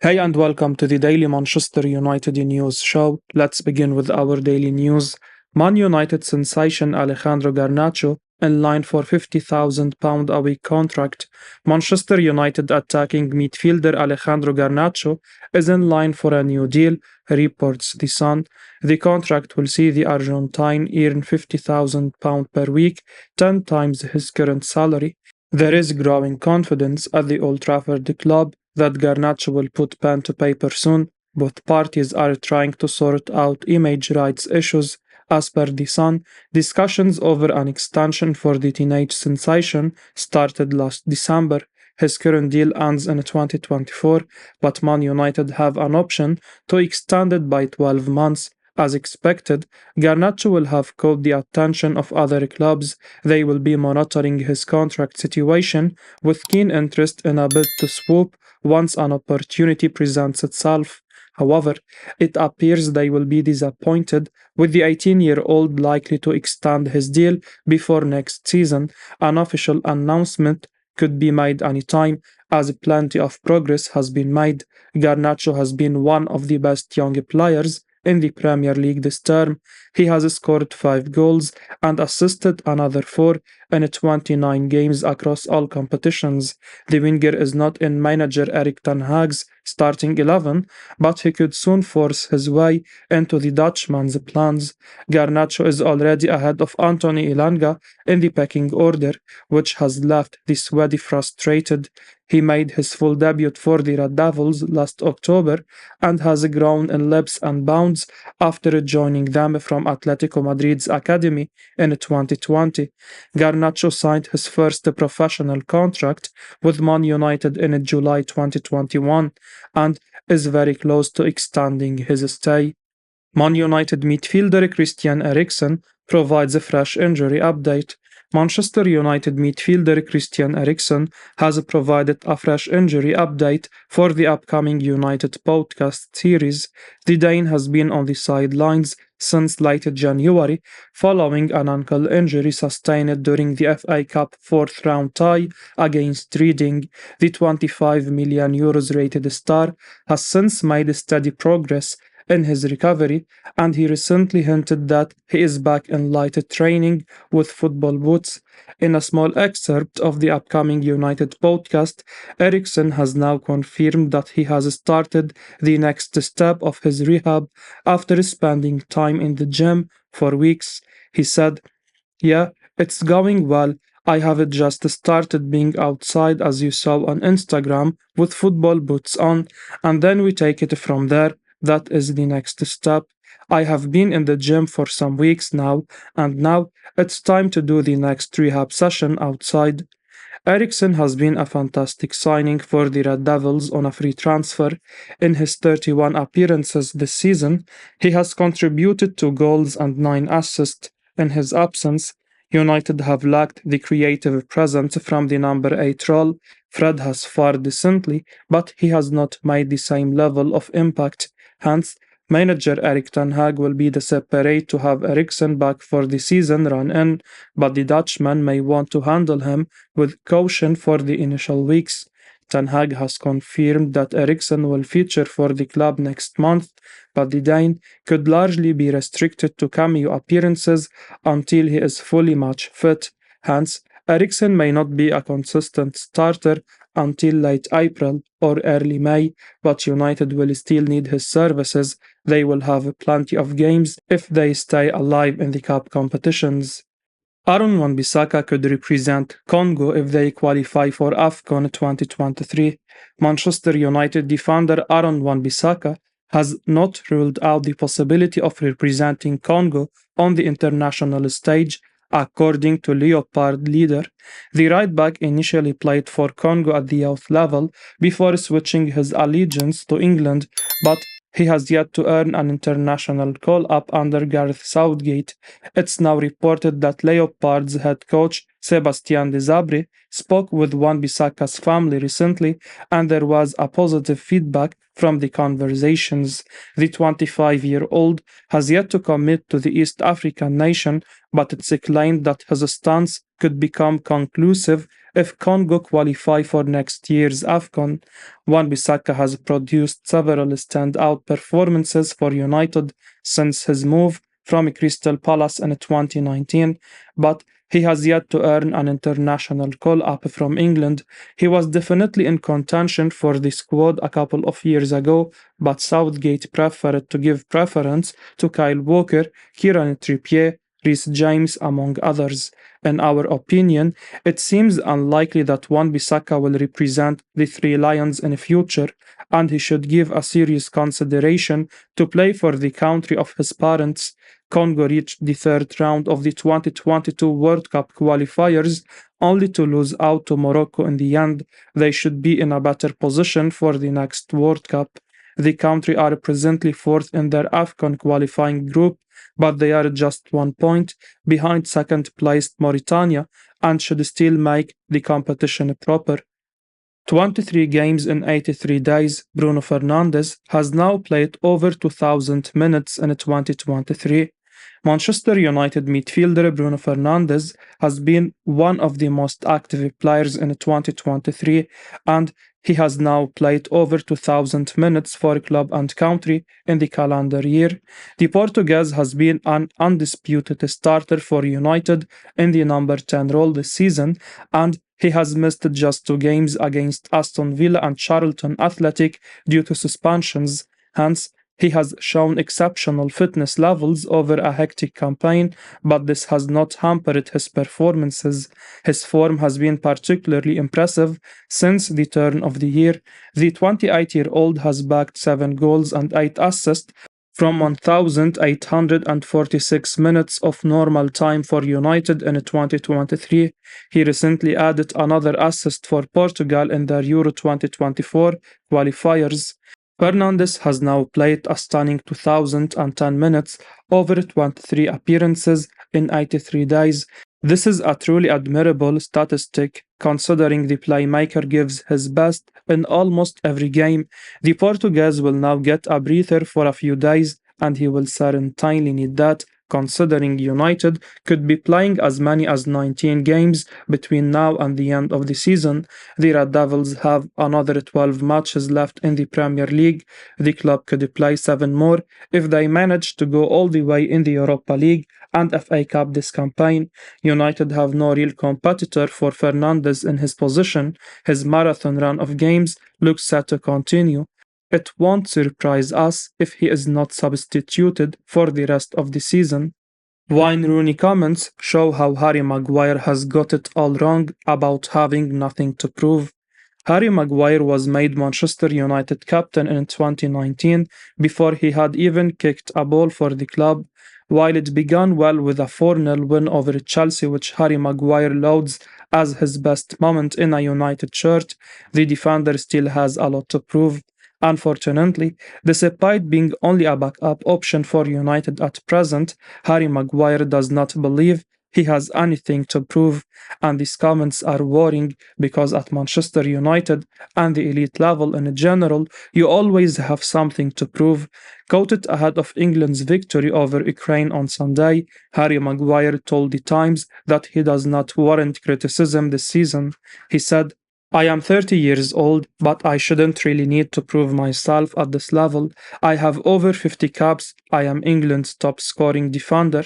Hey and welcome to the Daily Manchester United News Show. Let's begin with our daily news. Man United sensation Alejandro Garnacho in line for £50,000 a week contract. Manchester United attacking midfielder Alejandro Garnacho is in line for a new deal, reports The Sun. The contract will see the Argentine earn £50,000 per week, 10 times his current salary. There is growing confidence at the Old Trafford club that Garnacho will put pen to paper soon. Both parties are trying to sort out image rights issues. As per The Sun, discussions over an extension for the teenage sensation started last December. His current deal ends in 2024, but Man United have an option to extend it by 12 months. As expected, Garnacho will have caught the attention of other clubs. They will be monitoring his contract situation with keen interest in a bid to swoop once an opportunity presents itself. However, it appears they will be disappointed, with the 18-year-old likely to extend his deal before next season. An official announcement could be made anytime, as plenty of progress has been made. Garnacho has been one of the best young players in the Premier League this term. He has scored 5 goals and assisted another 4 in 29 games across all competitions. The winger is not in manager Erik ten Hag's starting 11, but he could soon force his way into the Dutchman's plans. Garnacho is already ahead of Anthony Elanga in the pecking order, which has left the Swede frustrated. He made his full debut for the Red Devils last October and has grown in leaps and bounds after joining them from Atletico Madrid's academy in 2020. Garnacho signed his first professional contract with Man United in July 2021 and is very close to extending his stay. Man United midfielder Christian Eriksen provides a fresh injury update. Manchester United midfielder Christian Eriksen has provided a fresh injury update for the upcoming United Podcast series. The Dane has been on the sidelines since late January following an ankle injury sustained during the FA Cup fourth-round tie against Reading. The €25 million rated star has since made steady progress in his recovery, and he recently hinted that he is back in light training with football boots. In a small excerpt of the upcoming United podcast, Eriksen has now confirmed that he has started the next step of his rehab after spending time in the gym for weeks. He said, "Yeah, it's going well. I have just started being outside as you saw on Instagram with football boots on, and then we take it from there. That is the next step. I have been in the gym for some weeks now, and now it's time to do the next rehab session outside." Eriksen has been a fantastic signing for the Red Devils on a free transfer. In his 31 appearances this season, he has contributed 2 goals and 9 assists. In his absence, United have lacked the creative presence from the number 8 role. Fred has fared decently, but he has not made the same level of impact. Hence, manager Erik ten Hag will be desperate to have Eriksen back for the season run-in, but the Dutchman may want to handle him with caution for the initial weeks. Ten Hag has confirmed that Eriksen will feature for the club next month, but the Dane could largely be restricted to cameo appearances until he is fully match fit. Hence, Eriksen may not be a consistent starter until late April or early May, but United will still need his services. They will have plenty of games if they stay alive in the cup competitions. Aaron Wan-Bissaka could represent Congo if they qualify for AFCON 2023. Manchester United defender Aaron Wan-Bissaka has not ruled out the possibility of representing Congo on the international stage, according to Leopard Leader. The right-back initially played for Congo at the youth level before switching his allegiance to England, but he has yet to earn an international call-up under Gareth Southgate. It's now reported that Leopard's head coach, Sébastien Desabre, spoke with Wan-Bissaka's family recently, and there was a positive feedback from the conversations. The 25-year-old has yet to commit to the East African nation, but it's claimed that his stance could become conclusive if Congo qualify for next year's AFCON. Wan-Bissaka has produced several standout performances for United since his move from Crystal Palace in 2019, but he has yet to earn an international call-up from England. He was definitely in contention for the squad a couple of years ago, but Southgate preferred to give preference to Kyle Walker, Kieran Trippier, Reece James, among others. In our opinion, it seems unlikely that Wan-Bissaka will represent the Three Lions in the future, and he should give a serious consideration to play for the country of his parents. Congo reached the third round of the 2022 World Cup qualifiers, only to lose out to Morocco in the end. They should be in a better position for the next World Cup. The country are presently fourth in their AFCON qualifying group, but they are just 1 point behind second-placed Mauritania and should still make the competition proper. 23 games in 83 days, Bruno Fernandez has now played over 2,000 minutes in 2023. Manchester United midfielder Bruno Fernandez has been one of the most active players in 2023, and he has now played over 2,000 minutes for club and country in the calendar year. The Portuguese has been an undisputed starter for United in the number 10 role this season, and he has missed just 2 games against Aston Villa and Charlton Athletic due to suspensions. Hence, he has shown exceptional fitness levels over a hectic campaign, but this has not hampered his performances. His form has been particularly impressive since the turn of the year. The 28-year-old has bagged 7 goals and 8 assists from 1,846 minutes of normal time for United in 2023. He recently added another assist for Portugal in their Euro 2024 qualifiers. Fernandes has now played a stunning 2,010 minutes over 23 appearances in 83 days. This is a truly admirable statistic considering the playmaker gives his best in almost every game. The Portuguese will now get a breather for a few days, and he will certainly need that, considering United could be playing as many as 19 games between now and the end of the season. The Red Devils have another 12 matches left in the Premier League. The club could play 7 more if they manage to go all the way in the Europa League and FA Cup this campaign. United have no real competitor for Fernandes in his position. His marathon run of games looks set to continue. It won't surprise us if he is not substituted for the rest of the season. Wayne Rooney comments show how Harry Maguire has got it all wrong about having nothing to prove. Harry Maguire was made Manchester United captain in 2019 before he had even kicked a ball for the club. While it began well with a 4-0 win over Chelsea, which Harry Maguire lauds as his best moment in a United shirt, the defender still has a lot to prove. Unfortunately, despite being only a backup option for United at present, Harry Maguire does not believe he has anything to prove, and these comments are worrying because at Manchester United and the elite level in general, you always have something to prove. Quoted ahead of England's victory over Ukraine on Sunday, Harry Maguire told The Times that he does not warrant criticism this season. He said, "I am 30 years old, but I shouldn't really need to prove myself at this level. I have over 50 caps. I am England's top scoring defender.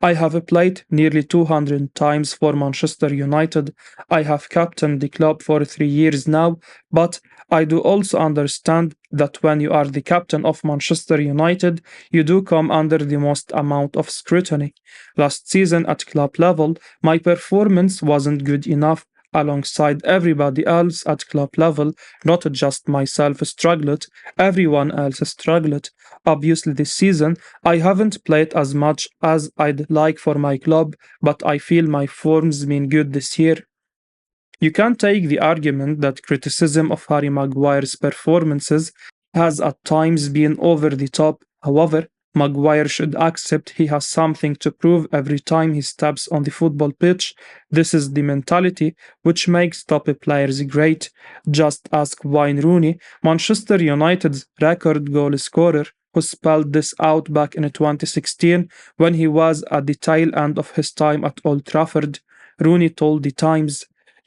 I have played nearly 200 times for Manchester United. I have captained the club for 3 years now, but I do also understand that when you are the captain of Manchester United, you do come under the most amount of scrutiny. Last season at club level, my performance wasn't good enough. Alongside everybody else at club level, not just myself struggled, everyone else struggled. Obviously this season, I haven't played as much as I'd like for my club, but I feel my form's been good this year." You can take the argument that criticism of Harry Maguire's performances has at times been over the top. However, Maguire should accept he has something to prove every time he steps on the football pitch. This is the mentality which makes top players great. Just ask Wayne Rooney, Manchester United's record goal scorer, who spelled this out back in 2016 when he was at the tail end of his time at Old Trafford. Rooney told The Times,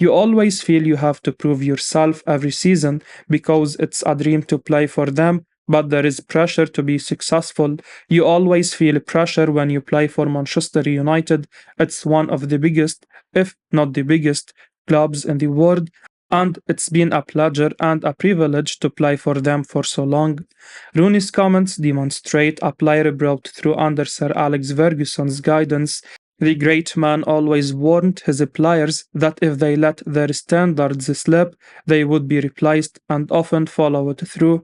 "You always feel you have to prove yourself every season because it's a dream to play for them, but there is pressure to be successful. You always feel pressure when you play for Manchester United. It's one of the biggest, if not the biggest, clubs in the world, and it's been a pleasure and a privilege to play for them for so long." Rooney's comments demonstrate a player brought through under Sir Alex Ferguson's guidance. The great man always warned his players that if they let their standards slip, they would be replaced, and often followed through.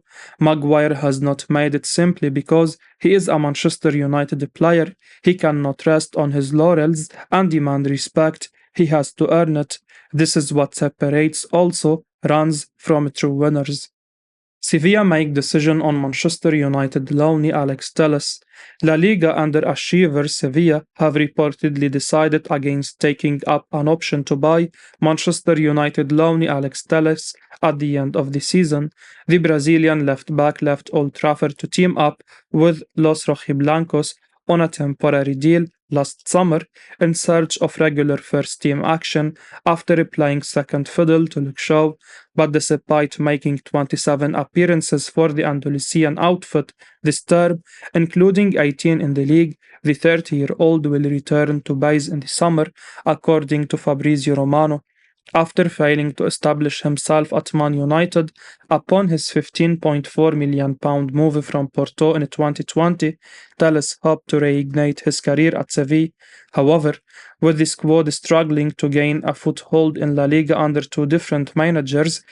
Maguire has not made it simply because he is a Manchester United player. He cannot rest on his laurels and demand respect. He has to earn it. This is what separates also runs from true winners. Sevilla make decision on Manchester United loanee Alex Telus. La Liga underachiever Sevilla have reportedly decided against taking up an option to buy Manchester United loanee Alex Telus at the end of the season. The Brazilian left-back left Old Trafford to team up with Los Rojiblancos on a temporary deal last summer in search of regular first-team action after playing second fiddle to Luke Shaw, but despite making 27 appearances for the Andalusian outfit this term, including 18 in the league, the 30-year-old will return to base in the summer, according to Fabrizio Romano. After failing to establish himself at Man United upon his £15.4 million move from Porto in 2020, Telles hoped to reignite his career at Sevilla. However, with the squad struggling to gain a foothold in La Liga under two different managers,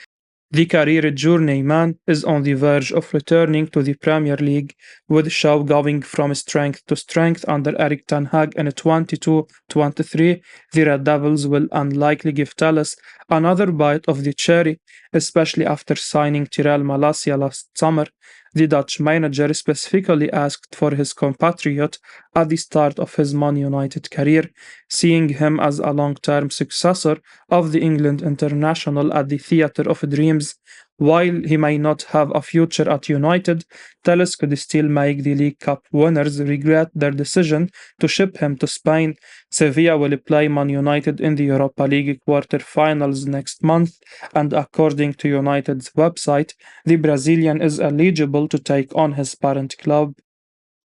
the career journeyman is on the verge of returning to the Premier League, with Shaw going from strength to strength under Erik ten Hag in 22-23. The Red Devils will unlikely give Telles another bite of the cherry, especially after signing Tyrell Malacia last summer. The Dutch manager specifically asked for his compatriot at the start of his Man United career, seeing him as a long-term successor of the England international at the Theatre of Dreams. While he may not have a future at United, Telles could still make the League Cup winners regret their decision to ship him to Spain. Sevilla will play Man United in the Europa League quarter-finals next month, and according to United's website, the Brazilian is eligible to take on his parent club.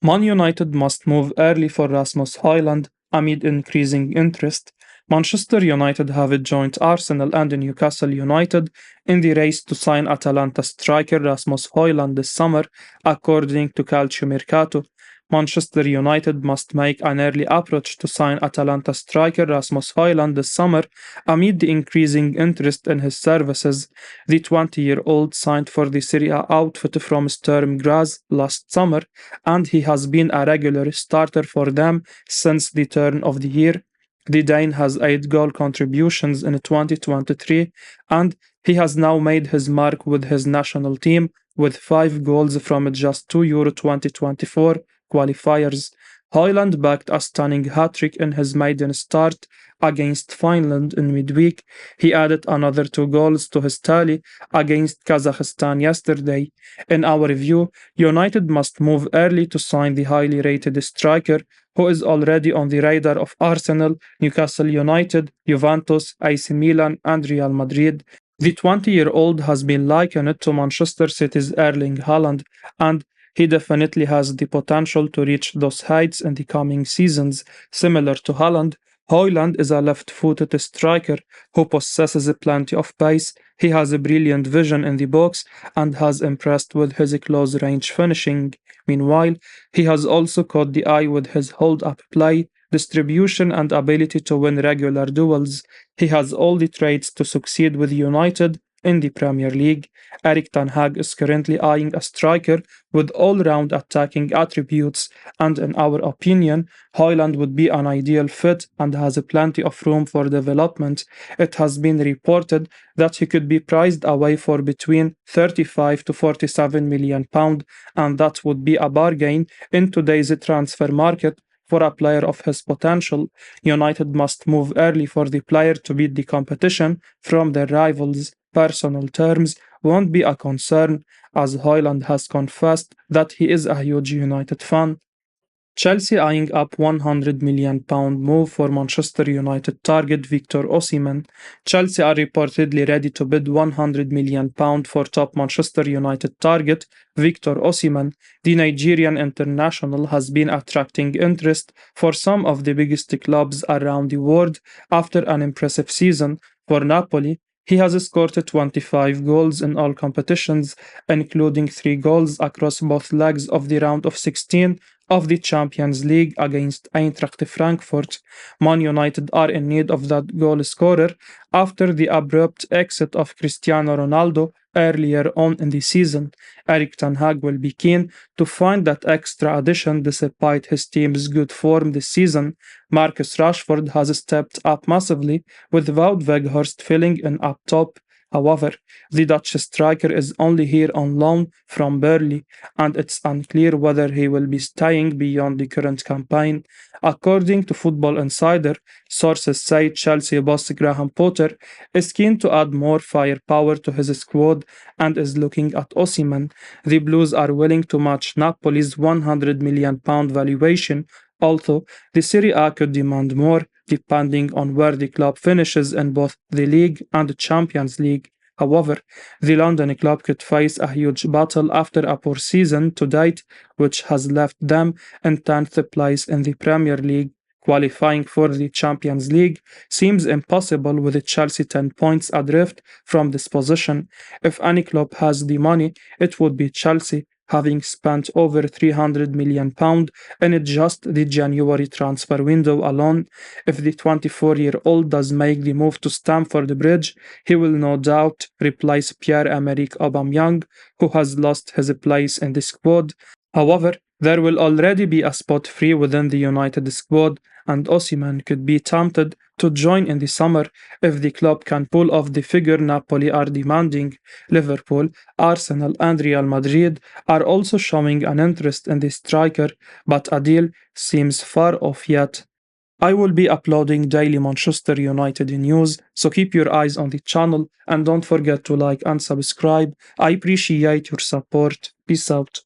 Man United must move early for Rasmus Haaland amid increasing interest. Manchester United have joined Arsenal and Newcastle United in the race to sign Atalanta striker Rasmus Haaland this summer, according to Calcio Mercato. Manchester United must make an early approach to sign Atalanta striker Rasmus Haaland this summer amid the increasing interest in his services. The 20-year-old signed for the Serie A outfit from Sturm Graz last summer, and he has been a regular starter for them since the turn of the year. The Dane has 8 goal contributions in 2023, and he has now made his mark with his national team with 5 goals from just 2 Euro 2024 qualifiers. Haaland backed a stunning hat-trick in his maiden start against Finland in midweek. He added another 2 goals to his tally against Kazakhstan yesterday. In our view, United must move early to sign the highly rated striker, who is already on the radar of Arsenal, Newcastle United, Juventus, AC Milan, and Real Madrid. The 20-year-old has been likened to Manchester City's Erling Haaland, and he definitely has the potential to reach those heights in the coming seasons. Similar to Haaland, Haaland is a left-footed striker who possesses plenty of pace. He has a brilliant vision in the box and has impressed with his close-range finishing. Meanwhile, he has also caught the eye with his hold-up play, distribution, and ability to win regular duels. He has all the traits to succeed with United, in the Premier League. Erik ten Hag is currently eyeing a striker with all-round attacking attributes, and in our opinion, Haaland would be an ideal fit and has plenty of room for development. It has been reported that he could be priced away for between 35 to 47 million pound, and that would be a bargain in today's transfer market for a player of his potential. United must move early for the player to beat the competition from their rivals. Personal terms won't be a concern, as Haaland has confessed that he is a huge United fan. Chelsea eyeing up £100 million move for Manchester United target Victor Osimhen. Chelsea are reportedly ready to bid £100 million for top Manchester United target Victor Osimhen. The Nigerian international has been attracting interest for some of the biggest clubs around the world after an impressive season. For Napoli, he has scored 25 goals in all competitions, including 3 goals across both legs of the round of 16 of the Champions League against Eintracht Frankfurt. Man United are in need of that goal scorer after the abrupt exit of Cristiano Ronaldo earlier on in the season. Erik ten Hag will be keen to find that extra addition despite his team's good form this season. Marcus Rashford has stepped up massively, with Wout Weghorst filling in up top. However, the Dutch striker is only here on loan from Burnley, and it's unclear whether he will be staying beyond the current campaign. According to Football Insider, sources say Chelsea boss Graham Potter is keen to add more firepower to his squad and is looking at Osimhen. The Blues are willing to match Napoli's £100 million valuation, although the Serie A could demand more, depending on where the club finishes in both the league and the Champions League. However, the London club could face a huge battle after a poor season to date, which has left them in 10th place in the Premier League. Qualifying for the Champions League seems impossible with Chelsea 10 points adrift from this position. If any club has the money, it would be Chelsea, having spent over £300 million in just the January transfer window alone. If the 24-year-old does make the move to Stamford Bridge, he will no doubt replace Pierre-Emerick Aubameyang, who has lost his place in the squad. However, there will already be a spot free within the United squad, and Osimhen could be tempted to join in the summer if the club can pull off the figure Napoli are demanding. Liverpool, Arsenal and Real Madrid are also showing an interest in the striker, but a deal seems far off yet. I will be uploading daily Manchester United news, so keep your eyes on the channel and don't forget to like and subscribe. I appreciate your support. Peace out.